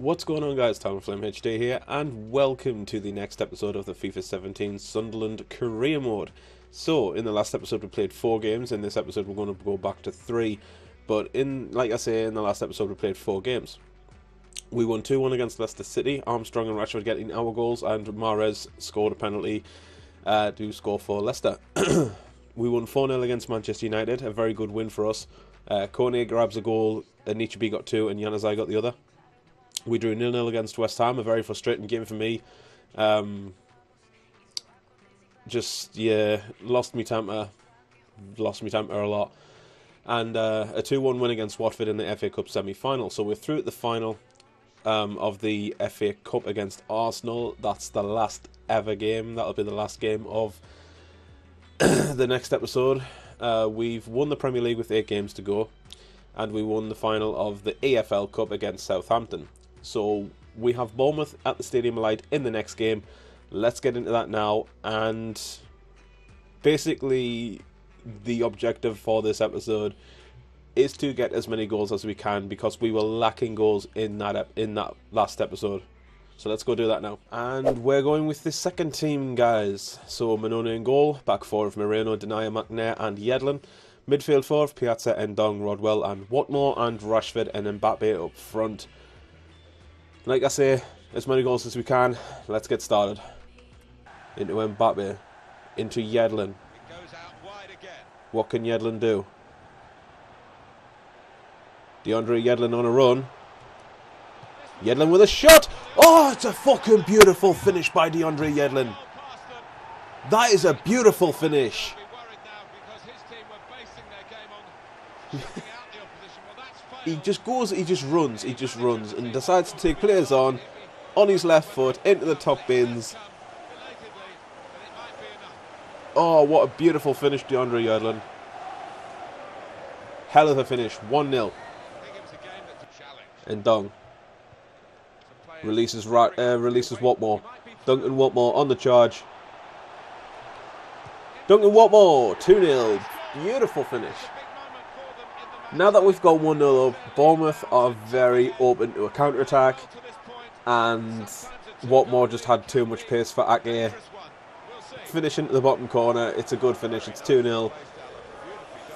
What's going on, guys? Flame HD here, and welcome to the next episode of the FIFA 17 Sunderland Career Mode. So, in the last episode we played 4 games, in this episode we're going to go back to 3, but like I say, in the last episode we played 4 games. We won 2-1 against Leicester City, Armstrong and Rashford getting our goals, and Mahrez scored a penalty to score for Leicester. We won 4-0 against Manchester United, a very good win for us. Kone grabs a goal, Anichebe got 2 and Januzaj got the other. We drew 0-0 against West Ham, a very frustrating game for me. Lost me temper a lot. And a 2-1 win against Watford in the FA Cup semi-final. So we're through at the final of the FA Cup against Arsenal. That's the last ever game. That'll be the last game of the next episode. We've won the Premier League with 8 games to go. And we won the final of the EFL Cup against Southampton. So we have Bournemouth at the Stadium of Light in the next game. Let's get into that now. And basically, the objective for this episode is to get as many goals as we can, because we were lacking goals in that last episode. So let's go do that now. And we're going with the second team, guys. So Manone in goal, back 4 of Moreno, Denayer, McNair and Yedlin. Midfield 4 of Piazza, Ndong, Rodwell and Watmore, and Rashford and Mbappe up front. Like I say, as many goals as we can. Let's get started. Into Mbappe. Into Yedlin. What can Yedlin do? DeAndre Yedlin on a run. Yedlin with a shot! Oh, it's a fucking beautiful finish by DeAndre Yedlin. That is a beautiful finish. He just runs, and decides to take players on his left foot, into the top bins. Oh, what a beautiful finish, DeAndre Yedlin. Hell of a finish, 1-0. And Ndong releases Watmore. Duncan Watmore on the charge. Duncan Watmore, 2-0. Beautiful finish. Now that we've got 1-0 up, Bournemouth are very open to a counter-attack, and Watmore just had too much pace for Ake. Finish into the bottom corner, it's a good finish, it's 2-0.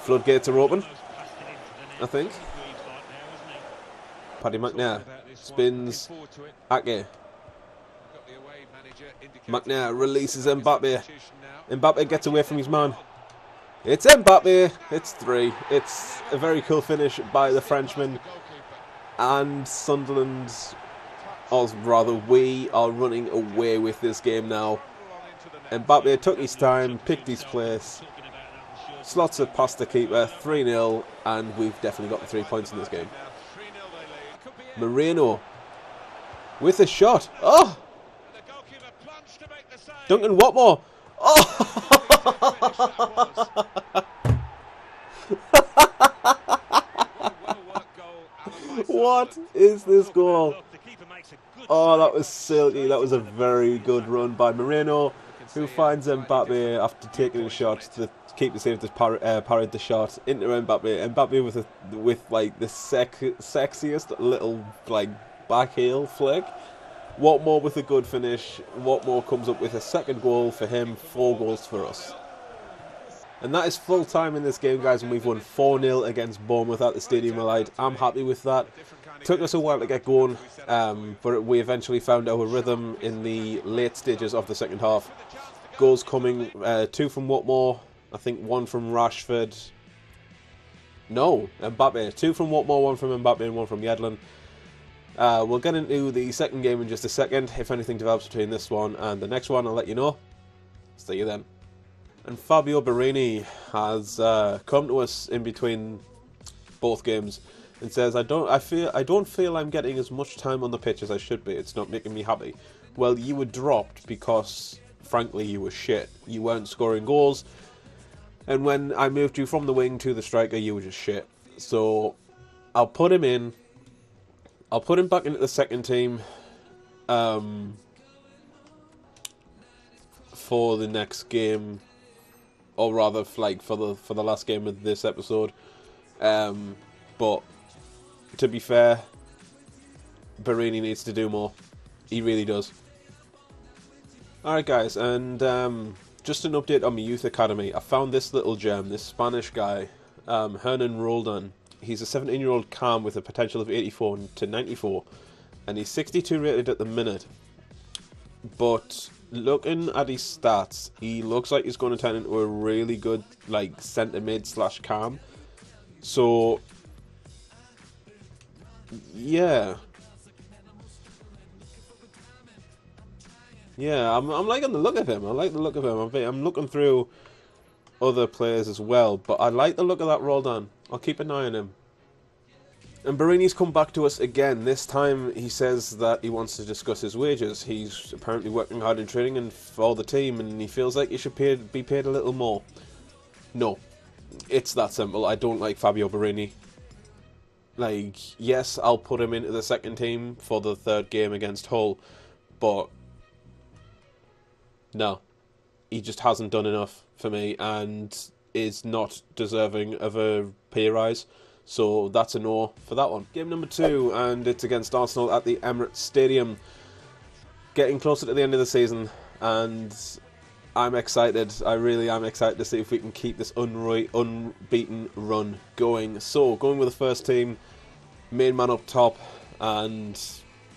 Floodgates are open, I think. Paddy McNair spins Ake. McNair releases Mbappe. Mbappe gets away from his man. It's Mbappe, it's 3. It's a very cool finish by the Frenchman. And Sunderland, or rather we, are running away with this game now. Mbappe took his time, picked his place, slots it past the keeper, 3-0, and we've definitely got the 3 points in this game. Moreno with a shot. Oh! Duncan Watmore. Oh! What is this goal? Oh, that was silky. That was a very good run by Moreno, who finds Mbappe after taking a shot. The keeper saved his parried the shot into Mbappe. Mbappe with like the sexiest little like back heel flick. Watmore with a good finish. Watmore comes up with a second goal for him, 4 goals for us. And that is full time in this game, guys, and we've won 4-0 against Bournemouth at the Stadium of Light. I'm happy with that. Took us a while to get going, but we eventually found our rhythm in the late stages of the second half. Goals coming, 2 from Watmore, I think 1 from Rashford. No, Mbappe. 2 from Watmore, 1 from Mbappe and 1 from Yedlin. We'll get into the second game in just a second. If anything develops between this one and the next one, I'll let you know. See you then. And Fabio Barini has come to us in between both games and says, I don't feel I'm getting as much time on the pitch as I should be. It's not making me happy. Well, you were dropped because, frankly, you were shit. You weren't scoring goals. And when I moved you from the wing to the striker, you were just shit. So I'll put him in. I'll put him back into the second team for the next game, or rather, like for the last game of this episode. But to be fair, Barini needs to do more. He really does. Alright guys, and just an update on my youth academy. I found this little gem, this Spanish guy, Hernan Roldan. He's a 17-year-old cam with a potential of 84 to 94, and he's 62 rated at the minute. But looking at his stats, he looks like he's going to turn into a really good like centre mid / cam. So yeah, I'm liking the look of him. I like the look of him. I'm looking through other players as well, but I like the look of that Roldan. I'll keep an eye on him. And Barini's come back to us again. This time he says that he wants to discuss his wages. He's apparently working hard in training and for the team, and he feels like he should be paid a little more. No, it's that simple. I don't like Fabio Barini. Like, yes, I'll put him into the second team for the third game against Hull, but no, he just hasn't done enough for me and is not deserving of a pay rise. So that's a no for that one. Game number 2, and it's against Arsenal at the Emirates Stadium. Getting closer to the end of the season, and I'm excited. I really am excited to see if we can keep this unbeaten run going. So, going with the first team, main man up top, and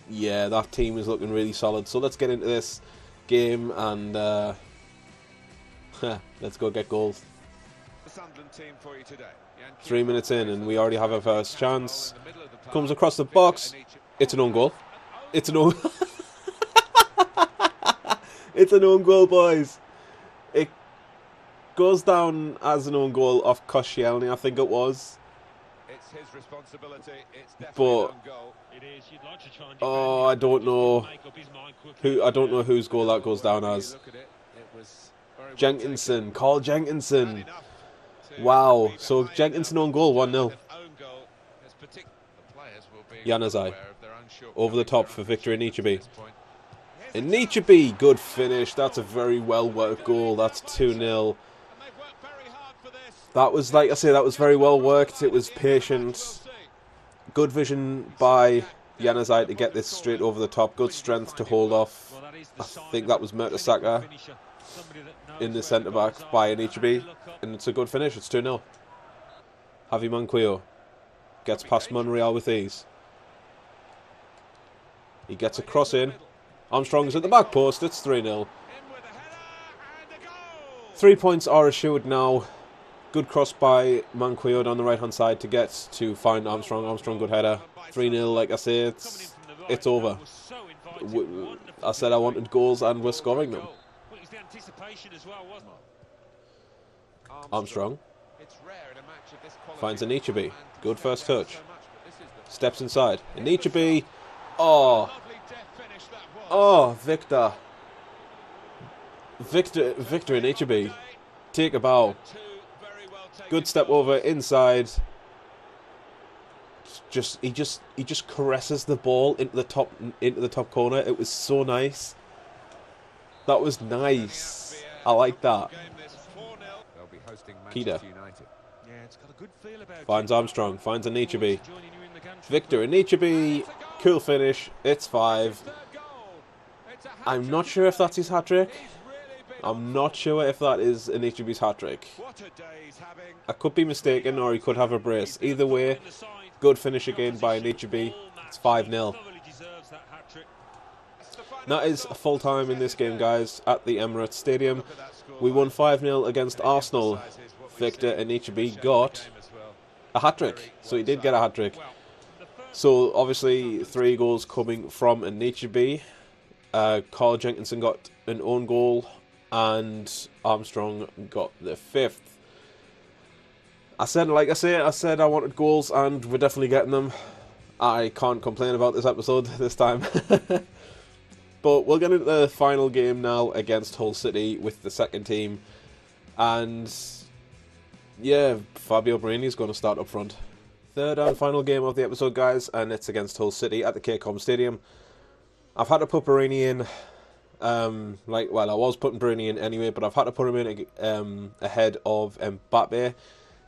yeah, that team is looking really solid. So let's get into this game and let's go get goals. The Sunderland team for you today. 3 minutes in and we already have our first chance. Comes across the box. It's an own goal. It's an own It's an own goal, boys. It goes down as an own goal off Koscielny, I think it was. It's his responsibility. It's But oh, I don't know whose goal that goes down as. Jenkinson, Carl Jenkinson. Wow, so Jenkinson on goal, 1-0. Januzaj over the top for Victor Anichebe. Anichebe, good finish. That's a very well worked goal. That's 2-0. That was, like I say, that was very well worked. It was patient. Good vision by Januzaj to get this straight over the top. Good strength to hold off. I think that was Mertesacker in the centre-back by Anichebe. And it's a good finish. It's 2-0. Javi Manquillo gets past Monreal with ease. He gets a cross in. Armstrong's at the back post. It's 3-0. 3 points are assured now. Good cross by Manquillo on the right-hand side to get to find Armstrong. Armstrong, good header. 3-0, like I say, it's over. I said I wanted goals and we're scoring them. Armstrong finds Anichebe. Good first touch. Steps inside. Anichebe. Oh, Victor Anichebe. Take a bow. Good step over inside. He just caresses the ball into the top corner. It was so nice. That was nice. I like that. Keita finds Armstrong, finds Anichebe. Victor Anichebe, cool finish. It's 5. I'm not sure if that's his hat-trick. I'm not sure if that is Anichebe's hat-trick. I could be mistaken, or he could have a brace. Either way, good finish again by Anichebe. It's 5-0. That is full time in this game, guys, at the Emirates Stadium. We won 5-0 against Arsenal. Victor Anichebe got a hat-trick. So he did get a hat-trick. So obviously 3 goals coming from Anichebe. Carl Jenkinson got an own goal and Armstrong got the 5th. I said I wanted goals and we're definitely getting them. I can't complain about this episode this time. But we'll get into the final game now against Hull City with the second team. And yeah, Fabio Barini is going to start up front. Third and final game of the episode, guys, and it's against Hull City at the KCOM Stadium. I've had to put Barini in, I was putting Barini in anyway, but I've had to put him in ahead of Mbappe.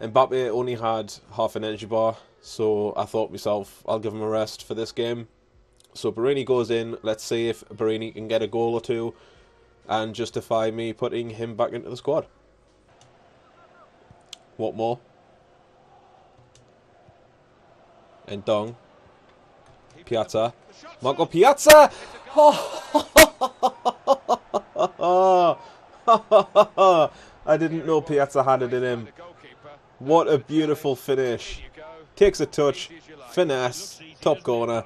Mbappe only had half an energy bar, so I thought myself, I'll give him a rest for this game. So Barini goes in. Let's see if Barini can get a goal or two and justify me putting him back into the squad. What more? And Dong. Piazza. Marco Piazza! I didn't know Piazza had it in him. What a beautiful finish. Takes a touch. Finesse. Top corner.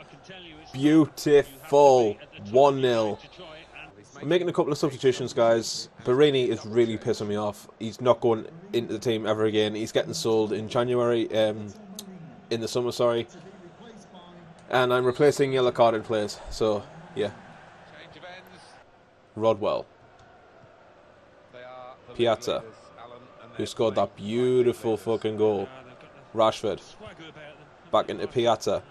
Beautiful. 1-0. I'm making a couple of substitutions, guys. Barini is really pissing me off. He's not going into the team ever again. He's getting sold in January, in the summer, sorry. And I'm replacing yellow carded players. So, yeah. Rodwell. Piazza, who scored that beautiful fucking goal. Rashford. Back into Piazza.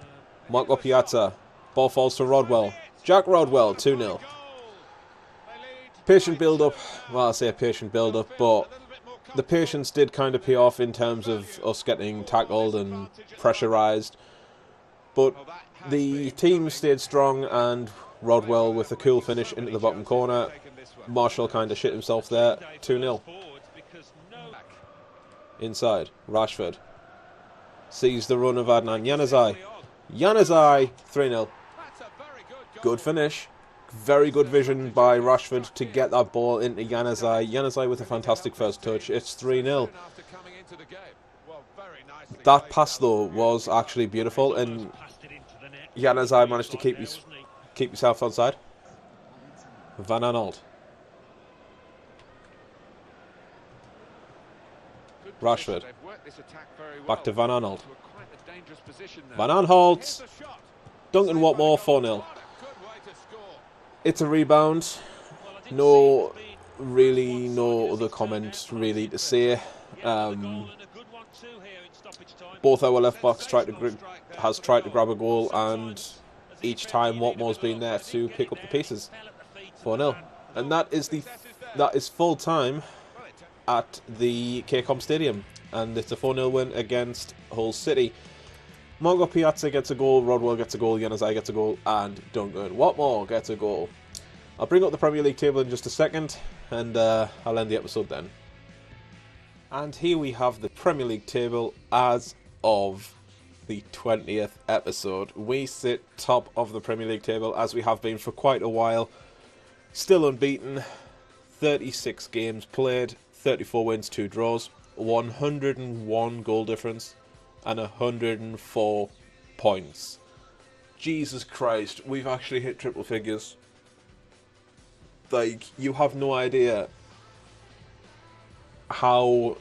Marco Piazza. Ball falls to Rodwell. Jack Rodwell, 2-0. Patient build-up. Well, I say patient build-up, but the patience did kind of pay off in terms of us getting tackled and pressurised. But the team stayed strong, and Rodwell with a cool finish into the bottom corner. Marshall kind of shit himself there. 2-0. Inside. Rashford. Sees the run of Adnan Januzaj. Januzaj. 3-0. Good finish. Very good vision by Rashford to get that ball into Januzaj. Januzaj with a fantastic first touch. It's 3-0. That pass, though, was actually beautiful, and Januzaj managed to keep himself onside. Van Aanholt. Rashford. Back to Van Aanholt. Van Aanholt. Duncan Watmore, 4-0. It's a rebound. No other comment really to say. Both our left backs has tried to grab a goal, and each time Watmore's been there to pick up the pieces. 4-0. And that is full time at the KCOM Stadium, and it's a 4-0 win against Hull City. Marco Piazza gets a goal, Rodwell gets a goal, Januzaj gets a goal, and Duncan Watmore gets a goal. I'll bring up the Premier League table in just a second, and I'll end the episode then. And here we have the Premier League table as of the 20th episode. We sit top of the Premier League table, as we have been for quite a while. Still unbeaten, 36 games played, 34 wins, 2 draws, 101 goal difference, and 104 points. Jesus Christ, we've actually hit triple figures. Like, you have no idea how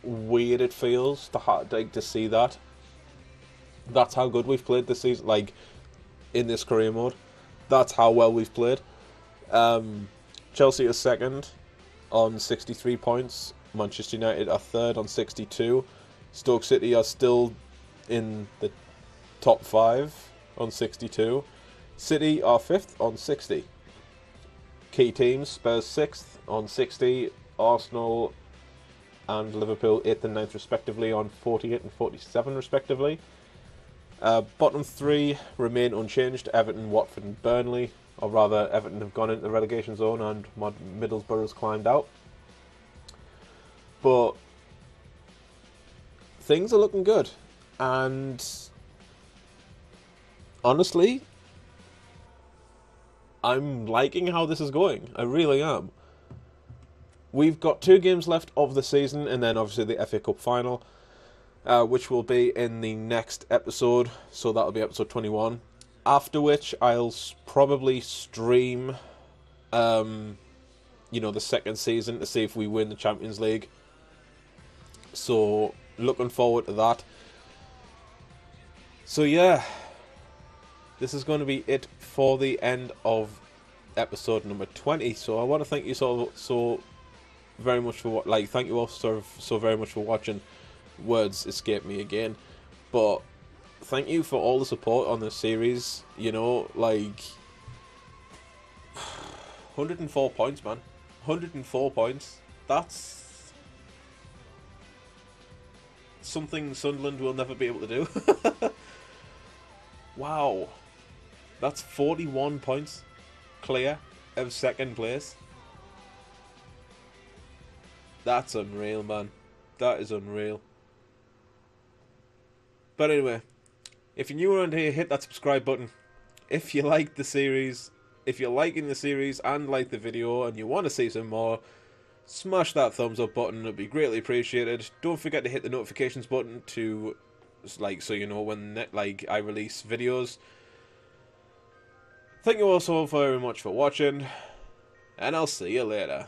weird it feels to see that. That's how good we've played this season, like, in this career mode. That's how well we've played. Chelsea are second on 63 points. Manchester United are third on 62. Stoke City are still in the top 5 on 62. City are 5th on 60. Key teams, Spurs 6th on 60. Arsenal and Liverpool 8th and 9th respectively on 48 and 47 respectively. Bottom 3 remain unchanged. Everton, Watford and Burnley. Or rather, Everton have gone into the relegation zone and Middlesbrough's climbed out. But things are looking good, and honestly, I'm liking how this is going. I really am. We've got 2 games left of the season, and then obviously the FA Cup final, which will be in the next episode, so that'll be episode 21. After which, I'll probably stream, the second season to see if we win the Champions League. So, looking forward to that. So yeah, this is going to be it for the end of episode number 20. So I want to thank you so very much for thank you all so very much for watching. Words escape me again, but thank you for all the support on this series. 104 points, man. 104 points. That's something Sunderland will never be able to do. Wow. That's 41 points clear of second place. That's unreal, man. That is unreal. But anyway, if you're new around here, hit that subscribe button. If you like the series, if you're liking the series and like the video and you want to see some more, smash that thumbs up button. It'd be greatly appreciated. Don't forget to hit the notifications button to, like, so you know when I release videos. Thank you all so very much for watching, and I'll see you later.